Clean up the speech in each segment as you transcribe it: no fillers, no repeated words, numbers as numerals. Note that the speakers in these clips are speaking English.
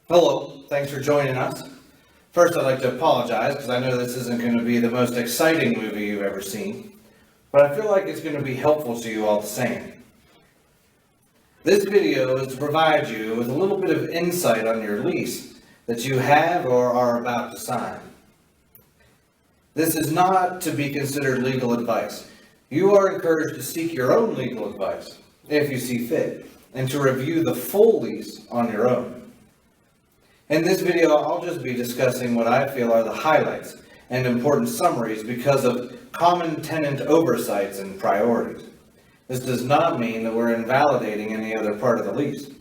Hello, thanks for joining us. First, I'd like to apologize because I know this isn't going to be the most exciting movie you've ever seen, but I feel like it's going to be helpful to you all the same. This video is to provide you with a little bit of insight on your lease that you have or are about to sign. This is not to be considered legal advice. You are encouraged to seek your own legal advice, if you see fit, and to review the full lease on your own. In this video, I'll just be discussing what I feel are the highlights and important summaries because of common tenant oversights and priorities. This does not mean that we're invalidating any other part of the lease.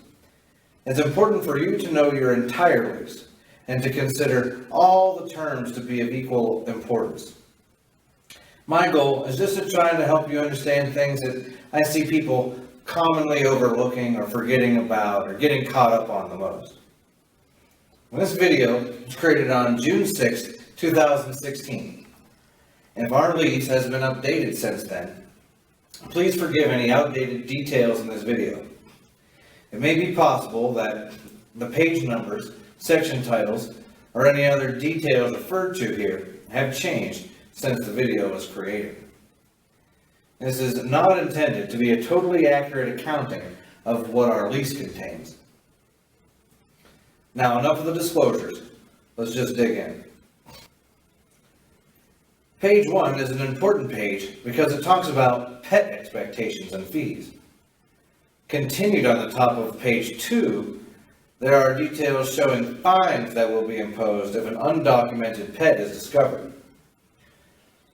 It's important for you to know your entire lease and to consider all the terms to be of equal importance. My goal is just to try to help you understand things that I see people commonly overlooking or forgetting about or getting caught up on the most. This video was created on June 6, 2016. And if our lease has been updated since then, please forgive any outdated details in this video. It may be possible that the page numbers, section titles, or any other details referred to here have changed since the video was created. This is not intended to be a totally accurate accounting of what our lease contains. Now, enough of the disclosures. Let's just dig in. Page 1 is an important page because it talks about pet expectations and fees. Continued on the top of page 2, there are details showing fines that will be imposed if an undocumented pet is discovered.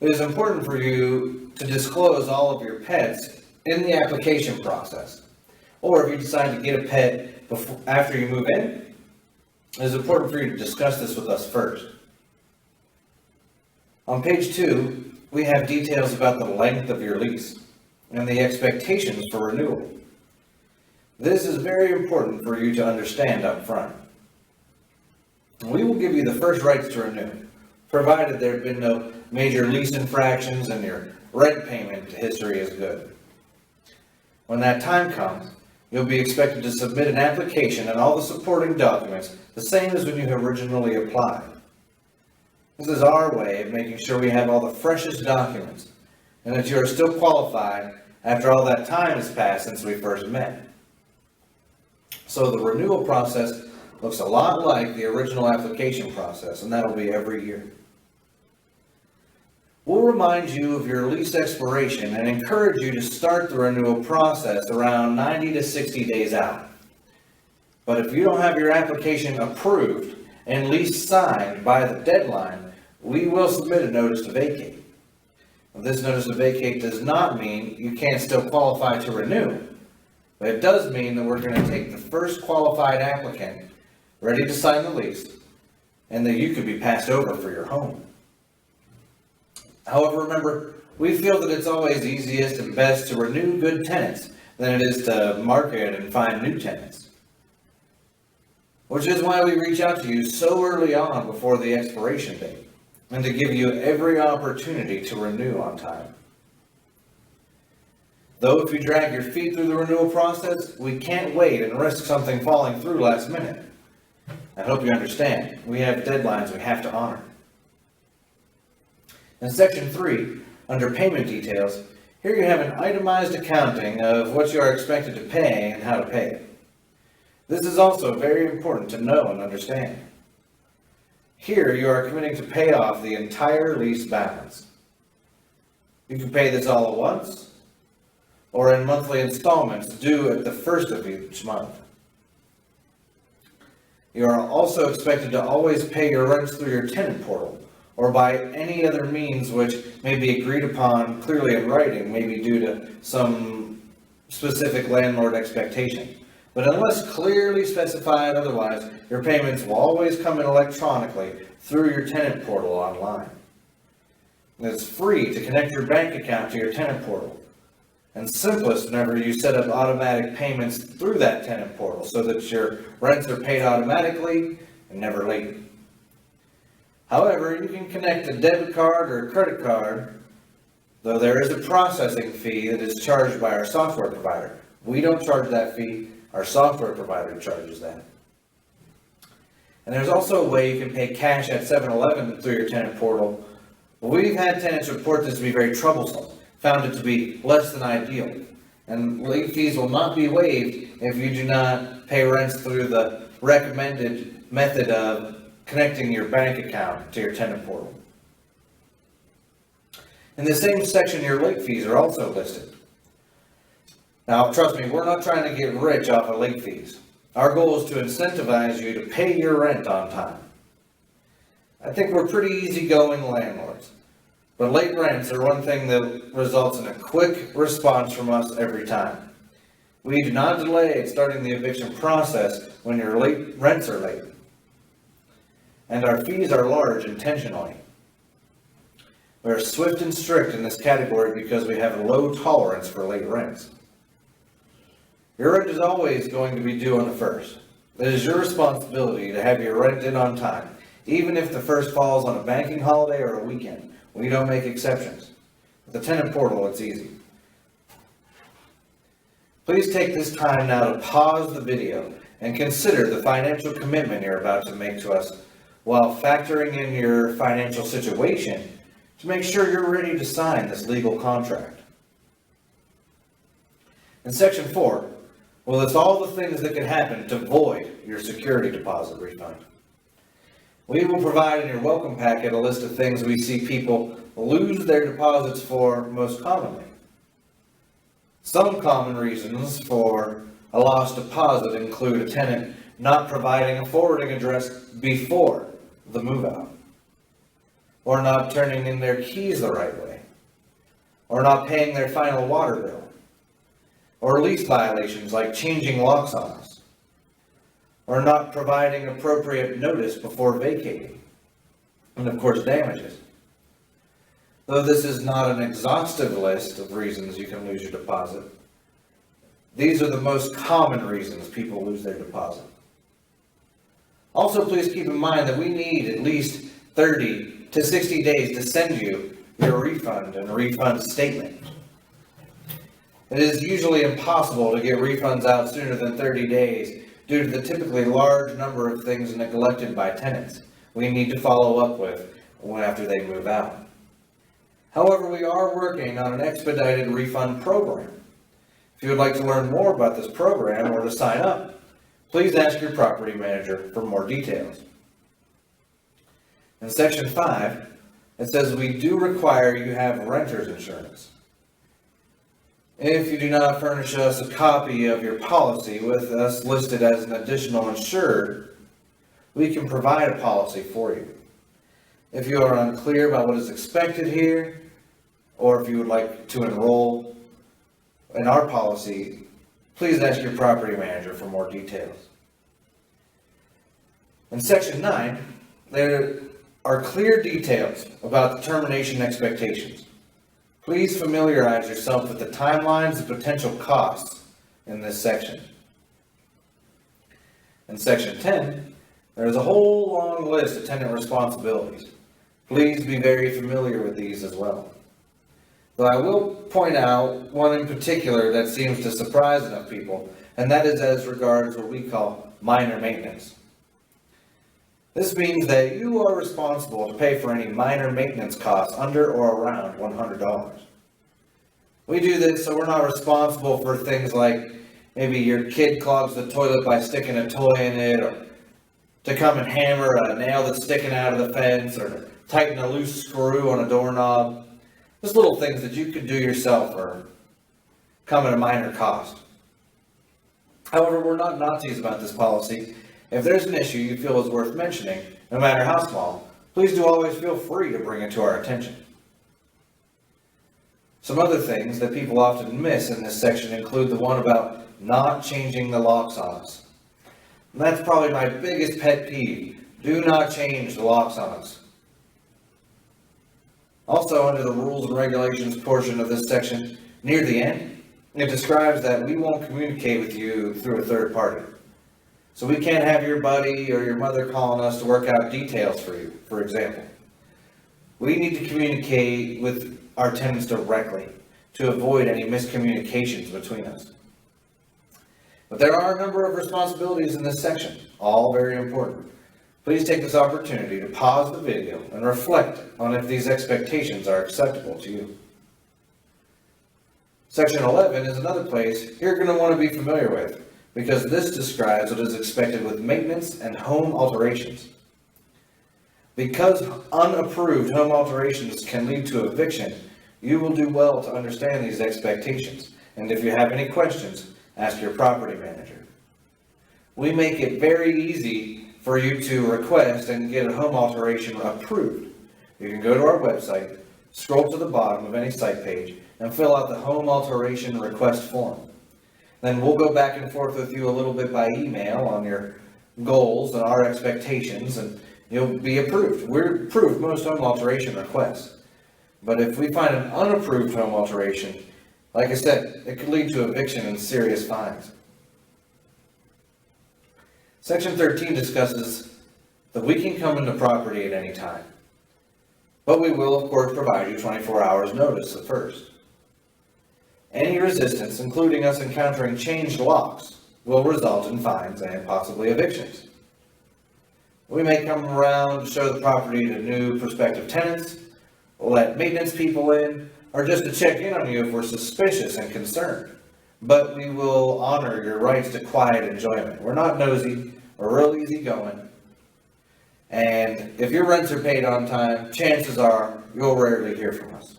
It is important for you to disclose all of your pets in the application process. Or if you decide to get a pet after you move in, it is important for you to discuss this with us first. On page 2, we have details about the length of your lease and the expectations for renewal. This is very important for you to understand up front. We will give you the first rights to renew, provided there have been no major lease infractions and your rent payment history is good. When that time comes, you'll be expected to submit an application and all the supporting documents, the same as when you originally applied. This is our way of making sure we have all the freshest documents and that you are still qualified after all that time has passed since we first met. So the renewal process looks a lot like the original application process, and that'll be every year. We'll remind you of your lease expiration and encourage you to start the renewal process around 90 to 60 days out. But if you don't have your application approved and lease signed by the deadline, we will submit a notice to vacate. This notice to vacate does not mean you can't still qualify to renew, but it does mean that we're going to take the first qualified applicant ready to sign the lease and that you could be passed over for your home. However, remember, we feel that it's always easiest and best to renew good tenants than it is to market and find new tenants. Which is why we reach out to you so early on before the expiration date, and to give you every opportunity to renew on time. Though if you drag your feet through the renewal process, we can't wait and risk something falling through last minute. I hope you understand. We have deadlines we have to honor. In section 3, under payment details, here you have an itemized accounting of what you are expected to pay and how to pay it. This is also very important to know and understand. Here you are committing to pay off the entire lease balance. You can pay this all at once, or in monthly installments due at the first of each month. You are also expected to always pay your rents through your tenant portal, or by any other means which may be agreed upon clearly in writing, maybe due to some specific landlord expectation. But unless clearly specified otherwise, your payments will always come in electronically through your tenant portal online. It's free to connect your bank account to your tenant portal, and simplest whenever you set up automatic payments through that tenant portal so that your rents are paid automatically and never late. However, you can connect a debit card or a credit card, though there is a processing fee that is charged by our software provider. We don't charge that fee, our software provider charges that. And there's also a way you can pay cash at 7-Eleven through your tenant portal. We've had tenants report this to be very troublesome, found it to be less than ideal. And late fees will not be waived if you do not pay rents through the recommended method of connecting your bank account to your tenant portal. In the same section, your late fees are also listed. Now, trust me, we're not trying to get rich off of late fees. Our goal is to incentivize you to pay your rent on time. I think we're pretty easygoing landlords, but late rents are one thing that results in a quick response from us every time. We do not delay in starting the eviction process when your rents are late. And our fees are large intentionally. We are swift and strict in this category because we have a low tolerance for late rents. Your rent is always going to be due on the 1st. It is your responsibility to have your rent in on time, even if the 1st falls on a banking holiday or a weekend. We don't make exceptions. With the tenant portal, it's easy. Please take this time now to pause the video and consider the financial commitment you're about to make to us while factoring in your financial situation to make sure you're ready to sign this legal contract. In Section 4, we'll list all the things that can happen to void your security deposit refund. We will provide in your welcome packet a list of things we see people lose their deposits for most commonly. Some common reasons for a lost deposit include a tenant not providing a forwarding address before the move-out, or not turning in their keys the right way, or not paying their final water bill, or lease violations like changing locks on us, or not providing appropriate notice before vacating, and of course damages. Though this is not an exhaustive list of reasons you can lose your deposit, these are the most common reasons people lose their deposit. Also, please keep in mind that we need at least 30 to 60 days to send you your refund and refund statement. It is usually impossible to get refunds out sooner than 30 days due to the typically large number of things neglected by tenants we need to follow up with after they move out. However, we are working on an expedited refund program. If you would like to learn more about this program or to sign up, please ask your property manager for more details. In Section 5, it says we do require you have renter's insurance. If you do not furnish us a copy of your policy with us listed as an additional insured, we can provide a policy for you. If you are unclear about what is expected here, or if you would like to enroll in our policy, please ask your property manager for more details. In Section 9, there are clear details about the termination expectations. Please familiarize yourself with the timelines and potential costs in this section. In Section 10, there is a whole long list of tenant responsibilities. Please be very familiar with these as well. Though I will point out one in particular that seems to surprise enough people, and that is as regards what we call minor maintenance. This means that you are responsible to pay for any minor maintenance costs under or around $100. We do this so we're not responsible for things like maybe your kid clogs the toilet by sticking a toy in it, or to come and hammer a nail that's sticking out of the fence, or to tighten a loose screw on a doorknob. Just little things that you could do yourself or come at a minor cost. However, we're not Nazis about this policy. If there's an issue you feel is worth mentioning, no matter how small, please do always feel free to bring it to our attention. Some other things that people often miss in this section include the one about not changing the locks on us. And that's probably my biggest pet peeve. Do not change the locks on us. Also, under the rules and regulations portion of this section, near the end, it describes that we won't communicate with you through a third party. So we can't have your buddy or your mother calling us to work out details for you, for example. We need to communicate with our tenants directly to avoid any miscommunications between us. But there are a number of responsibilities in this section, all very important. Please take this opportunity to pause the video and reflect on if these expectations are acceptable to you. Section 11 is another place you're going to want to be familiar with, because this describes what is expected with maintenance and home alterations. Because unapproved home alterations can lead to eviction, you will do well to understand these expectations, and if you have any questions, ask your property manager. We make it very easy for you to request and get a home alteration approved. You can go to our website, scroll to the bottom of any site page, and fill out the home alteration request form. Then we'll go back and forth with you a little bit by email on your goals and our expectations, and you'll be approved. We're approved most home alteration requests. But if we find an unapproved home alteration, like I said, it could lead to eviction and serious fines. Section 13 discusses that we can come into property at any time, but we will, of course, provide you 24 hours notice at first. Any resistance, including us encountering changed locks, will result in fines and possibly evictions. We may come around to show the property to new prospective tenants, let maintenance people in, or just to check in on you if we're suspicious and concerned. But we will honor your rights to quiet enjoyment. We're not nosy, we're real easygoing. And if your rents are paid on time, chances are you'll rarely hear from us.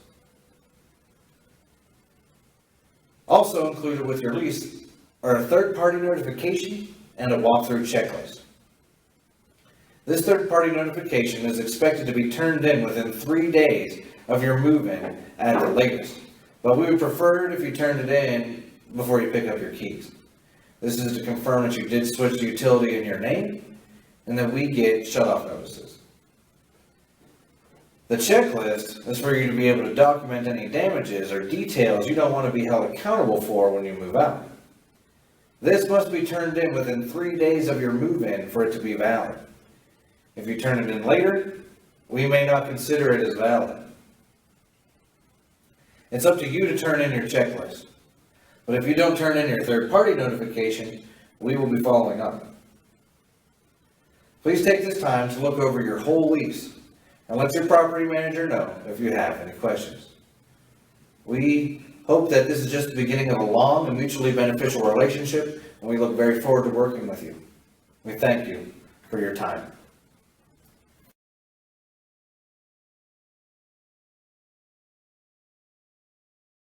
Also included with your lease are a third-party notification and a walkthrough checklist. This third-party notification is expected to be turned in within 3 days of your move-in at the latest, but we would prefer it if you turned it in before you pick up your keys. This is to confirm that you did switch the utility in your name and that we get shut-off notices. The checklist is for you to be able to document any damages or details you don't want to be held accountable for when you move out. This must be turned in within 3 days of your move-in for it to be valid. If you turn it in later, we may not consider it as valid. It's up to you to turn in your checklist. But if you don't turn in your third-party notification, we will be following up. Please take this time to look over your whole lease and let your property manager know if you have any questions. We hope that this is just the beginning of a long and mutually beneficial relationship, and we look very forward to working with you. We thank you for your time.